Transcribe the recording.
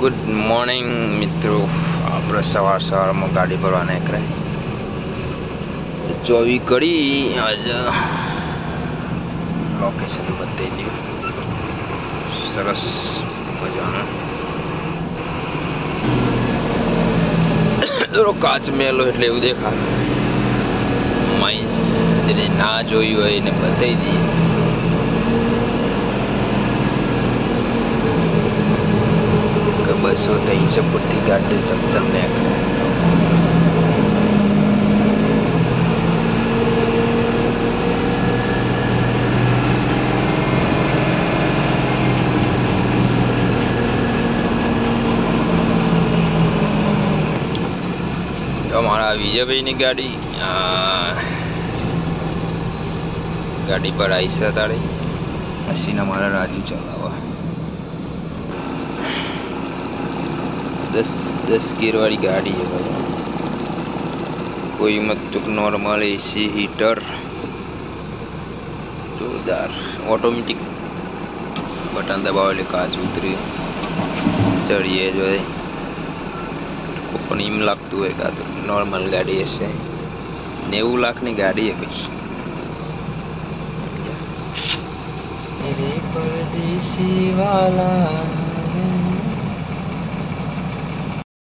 Good morning मित्रों। आप सवार में गाड़ी भरवा निकले 24 कड़ी आज लोकेशन बताई दी सरस मजा काच मेलो એટલે એવું દેખાય માઇન્સ જેને ના જોયું હોય એને બતાવી દી કે 200-300 ફૂટથી ગાડી ચમચમ નીકળે हमारा विजय भाई ने गाड़ी पर आई से तारे मशीन हमारा राजू चलावा 10 गियर वाली गाड़ी है भाई। कोई मत नॉर्मल एसी हीटर जोरदार ऑटोमेटिक बटन दबावे काच उतरी चढ़िए जो है पण एम लगत है का तो नॉर्मल गाड़ी हशे 90 लाख की गाड़ी है भाई। मेरे परदेसी वाला